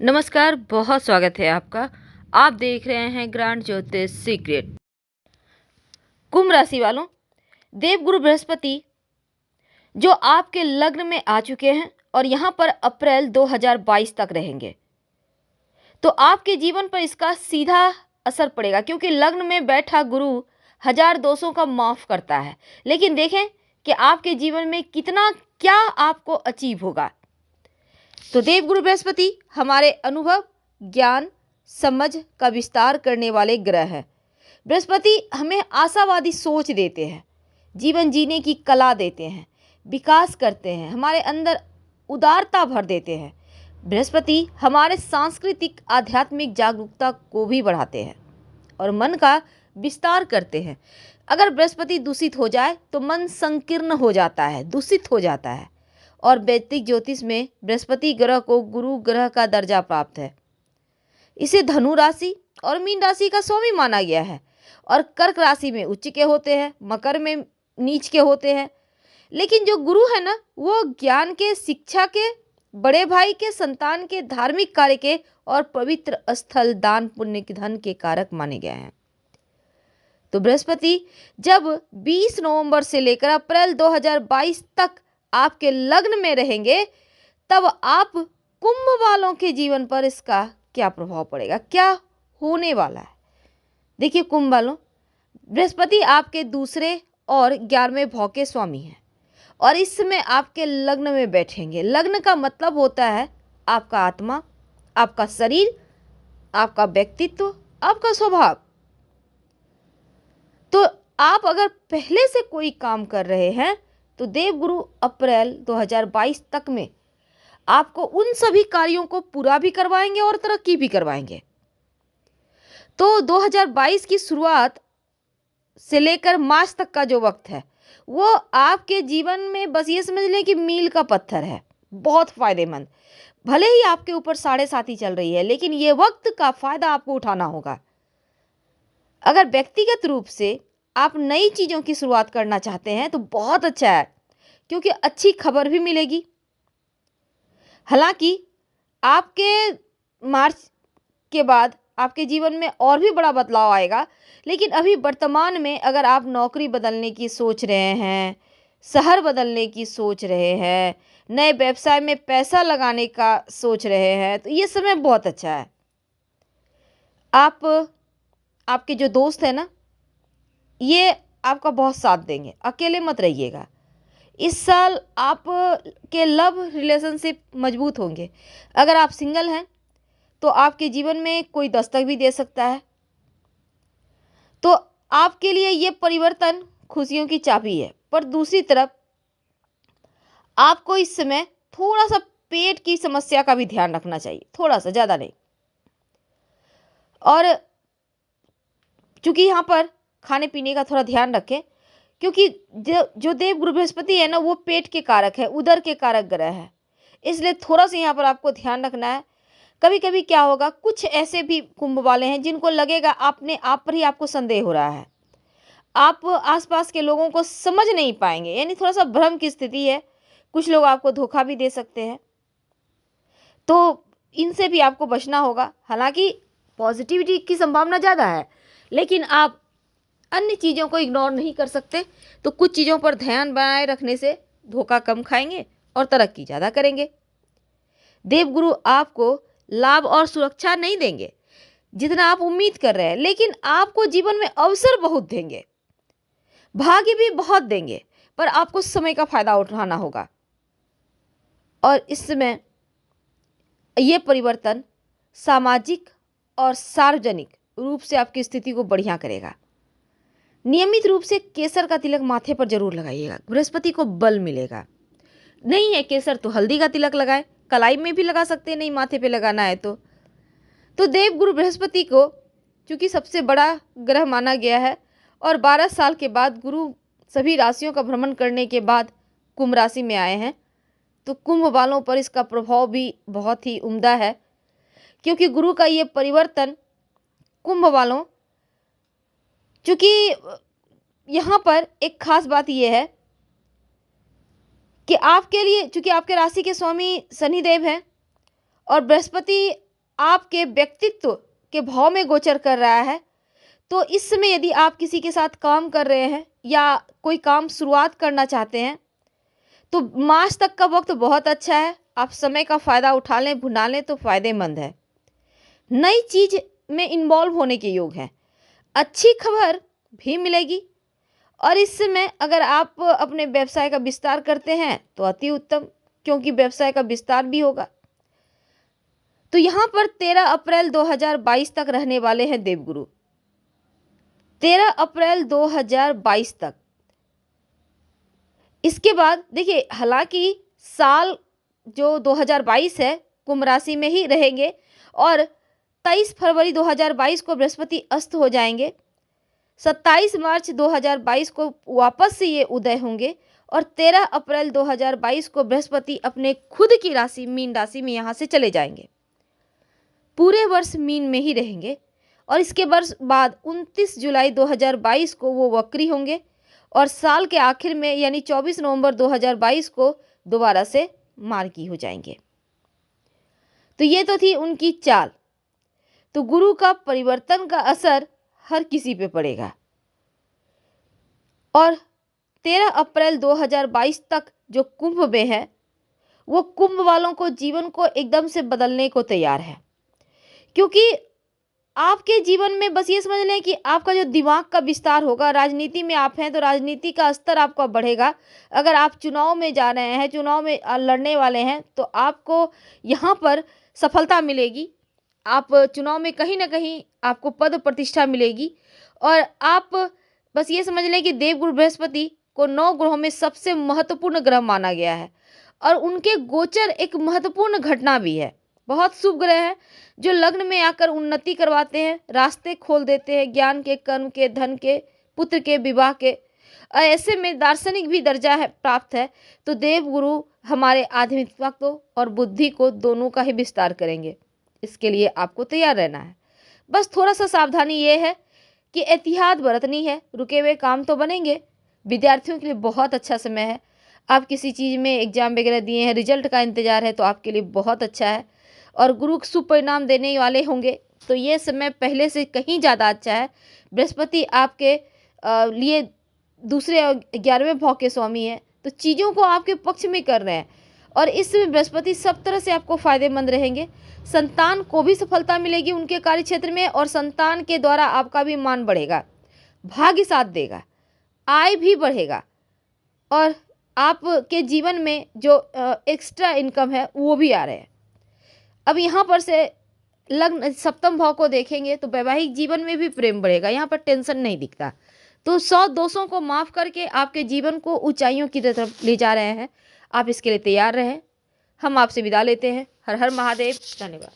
नमस्कार, बहुत स्वागत है आपका। आप देख रहे हैं ग्रांड ज्योतिष सीक्रेट। कुंभ राशि वालों, देवगुरु बृहस्पति जो आपके लग्न में आ चुके हैं और यहाँ पर अप्रैल 2022 तक रहेंगे, तो आपके जीवन पर इसका सीधा असर पड़ेगा, क्योंकि लग्न में बैठा गुरु हजार दोषों का माफ करता है। लेकिन देखें कि आपके जीवन में कितना क्या आपको अचीव होगा। तो देवगुरु बृहस्पति हमारे अनुभव, ज्ञान, समझ का विस्तार करने वाले ग्रह है। बृहस्पति हमें आशावादी सोच देते हैं, जीवन जीने की कला देते हैं, विकास करते हैं, हमारे अंदर उदारता भर देते हैं। बृहस्पति हमारे सांस्कृतिक आध्यात्मिक जागरूकता को भी बढ़ाते हैं और मन का विस्तार करते हैं। अगर बृहस्पति दूषित हो जाए तो मन संकीर्ण हो जाता है, दूषित हो जाता है। और वैदिक ज्योतिष में बृहस्पति ग्रह को गुरु ग्रह का दर्जा प्राप्त है। इसे धनु राशि और मीन राशि का स्वामी माना गया है और कर्क राशि में उच्च के होते हैं, मकर में नीच के होते हैं। लेकिन जो गुरु है ना, वो ज्ञान के, शिक्षा के, बड़े भाई के, संतान के, धार्मिक कार्य के और पवित्र स्थल, दान, पुण्य के, धन के कारक माने गए हैं। तो बृहस्पति जब 20 नवंबर से लेकर अप्रैल 2022 तक आपके लग्न में रहेंगे, तब आप कुंभ वालों के जीवन पर इसका क्या प्रभाव पड़ेगा, क्या होने वाला है। देखिए कुंभ वालों, बृहस्पति आपके दूसरे और 11वें भाव के स्वामी हैं और इस समय आपके लग्न में बैठेंगे। लग्न का मतलब होता है आपका आत्मा, आपका शरीर, आपका व्यक्तित्व, आपका स्वभाव। तो आप अगर पहले से कोई काम कर रहे हैं तो देवगुरु अप्रैल 2022 तक में आपको उन सभी कार्यों को पूरा भी करवाएंगे और तरक्की भी करवाएंगे। तो 2022 की शुरुआत से लेकर मार्च तक का जो वक्त है, वो आपके जीवन में बस ये समझ लें कि मील का पत्थर है, बहुत फायदेमंद। भले ही आपके ऊपर 7.5 चल रही है, लेकिन ये वक्त का फायदा आपको उठाना होगा। अगर व्यक्तिगत रूप से आप नई चीज़ों की शुरुआत करना चाहते हैं तो बहुत अच्छा है, क्योंकि अच्छी खबर भी मिलेगी। हालांकि आपके मार्च के बाद आपके जीवन में और भी बड़ा बदलाव आएगा, लेकिन अभी वर्तमान में अगर आप नौकरी बदलने की सोच रहे हैं, शहर बदलने की सोच रहे हैं, नए व्यवसाय में पैसा लगाने का सोच रहे हैं, तो ये समय बहुत अच्छा है। आपके जो दोस्त हैं ना, ये आपका बहुत साथ देंगे, अकेले मत रहिएगा। इस साल आप के लव रिलेशनशिप मजबूत होंगे। अगर आप सिंगल हैं तो आपके जीवन में कोई दस्तक भी दे सकता है। तो आपके लिए ये परिवर्तन खुशियों की चाबी है। पर दूसरी तरफ आपको इस समय थोड़ा सा पेट की समस्या का भी ध्यान रखना चाहिए, थोड़ा सा, ज़्यादा नहीं। और चूंकि यहाँ पर खाने पीने का थोड़ा ध्यान रखें, क्योंकि जो देवगुरु बृहस्पति है ना, वो पेट के कारक है, उदर के कारक ग्रह है। इसलिए थोड़ा सा यहाँ पर आपको ध्यान रखना है। कभी कभी क्या होगा, कुछ ऐसे भी कुंभ वाले हैं जिनको लगेगा अपने आप पर ही आपको संदेह हो रहा है, आप आसपास के लोगों को समझ नहीं पाएंगे, यानी थोड़ा सा भ्रम की स्थिति है। कुछ लोग आपको धोखा भी दे सकते हैं, तो इनसे भी आपको बचना होगा। हालांकि पॉजिटिविटी की संभावना ज़्यादा है, लेकिन आप अन्य चीज़ों को इग्नोर नहीं कर सकते। तो कुछ चीज़ों पर ध्यान बनाए रखने से धोखा कम खाएंगे और तरक्की ज़्यादा करेंगे। देवगुरु आपको लाभ और सुरक्षा नहीं देंगे जितना आप उम्मीद कर रहे हैं, लेकिन आपको जीवन में अवसर बहुत देंगे, भाग्य भी बहुत देंगे, पर आपको समय का फायदा उठाना होगा। और इस समय ये परिवर्तन सामाजिक और सार्वजनिक रूप से आपकी स्थिति को बढ़िया करेगा। नियमित रूप से केसर का तिलक माथे पर जरूर लगाइएगा, बृहस्पति को बल मिलेगा। नहीं है केसर तो हल्दी का तिलक लगाए, कलाई में भी लगा सकते हैं, नहीं माथे पे लगाना है तो देवगुरु बृहस्पति को चूंकि सबसे बड़ा ग्रह माना गया है और 12 साल के बाद गुरु सभी राशियों का भ्रमण करने के बाद कुंभ राशि में आए हैं, तो कुंभ वालों पर इसका प्रभाव भी बहुत ही उम्दा है। क्योंकि गुरु का ये परिवर्तन कुंभ वालों, चूंकि यहाँ पर एक खास बात यह है कि आपके लिए, चूंकि आपके राशि के स्वामी शनिदेव हैं और बृहस्पति आपके व्यक्तित्व के भाव में गोचर कर रहा है। तो इस समय यदि आप किसी के साथ काम कर रहे हैं या कोई काम शुरुआत करना चाहते हैं तो मार्च तक का वक्त बहुत अच्छा है। आप समय का फ़ायदा उठा लें, भुना लें तो फ़ायदेमंद है। नई चीज़ में इन्वॉल्व होने के योग है। अच्छी खबर भी मिलेगी और इस समय अगर आप अपने व्यवसाय का विस्तार करते हैं तो अति उत्तम, क्योंकि व्यवसाय का विस्तार भी होगा। तो यहाँ पर 13 अप्रैल 2022 तक रहने वाले हैं देवगुरु। 13 अप्रैल 2022 तक। इसके बाद देखिए, हालांकि साल जो 2022 है कुंभ राशि में ही रहेंगे और 23 फरवरी 2022 को बृहस्पति अस्त हो जाएंगे। 27 मार्च 2022 को वापस से ये उदय होंगे और 13 अप्रैल 2022 को बृहस्पति अपने खुद की राशि मीन राशि में यहाँ से चले जाएंगे। पूरे वर्ष मीन में ही रहेंगे और इसके वर्ष बाद 29 जुलाई 2022 को वो वक्री होंगे और साल के आखिर में यानी 24 नवंबर 2022 को दोबारा से मार्गी हो जाएंगे। तो ये तो थी उनकी चाल। तो गुरु का परिवर्तन का असर हर किसी पे पड़ेगा और 13 अप्रैल 2022 तक जो कुंभ में है वो कुंभ वालों को जीवन को एकदम से बदलने को तैयार है, क्योंकि आपके जीवन में बस ये समझ लें कि आपका जो दिमाग का विस्तार होगा। राजनीति में आप हैं तो राजनीति का स्तर आपका बढ़ेगा। अगर आप चुनाव में जा रहे हैं, चुनाव में लड़ने वाले हैं तो आपको यहाँ पर सफलता मिलेगी। आप चुनाव में कहीं ना कहीं आपको पद प्रतिष्ठा मिलेगी और आप बस ये समझ लें कि देवगुरु बृहस्पति को 9 ग्रहों में सबसे महत्वपूर्ण ग्रह माना गया है और उनके गोचर एक महत्वपूर्ण घटना भी है। बहुत शुभ ग्रह है जो लग्न में आकर उन्नति करवाते हैं, रास्ते खोल देते हैं ज्ञान के, कर्म के, धन के, पुत्र के, विवाह के। ऐसे में दार्शनिक भी दर्जा है प्राप्त है। तो देवगुरु हमारे आध्यात्मिकता को और बुद्धि को दोनों का ही विस्तार करेंगे। इसके लिए आपको तैयार रहना है। बस थोड़ा सा सावधानी ये है कि एहतियात बरतनी है। रुके हुए काम तो बनेंगे। विद्यार्थियों के लिए बहुत अच्छा समय है। आप किसी चीज़ में एग्जाम वगैरह दिए हैं, रिजल्ट का इंतजार है तो आपके लिए बहुत अच्छा है और गुरु शुभ परिणाम देने वाले होंगे। तो ये समय पहले से कहीं ज़्यादा अच्छा है। बृहस्पति आपके लिए दूसरे 11वें भाव के स्वामी हैं, तो चीज़ों को आपके पक्ष में कर रहे हैं और इस समय बृहस्पति सब तरह से आपको फायदेमंद रहेंगे। संतान को भी सफलता मिलेगी उनके कार्य क्षेत्र में और संतान के द्वारा आपका भी मान बढ़ेगा, भाग्य साथ देगा, आय भी बढ़ेगा और आपके जीवन में जो एक्स्ट्रा इनकम है वो भी आ रहे हैं। अब यहाँ पर से लग्न सप्तम भाव को देखेंगे तो वैवाहिक जीवन में भी प्रेम बढ़ेगा। यहाँ पर टेंशन नहीं दिखता। तो 100 दोषों को माफ़ करके आपके जीवन को ऊंचाइयों की तरफ ले जा रहे हैं। आप इसके लिए तैयार रहें। हम आपसे विदा लेते हैं। हर हर महादेव। धन्यवाद।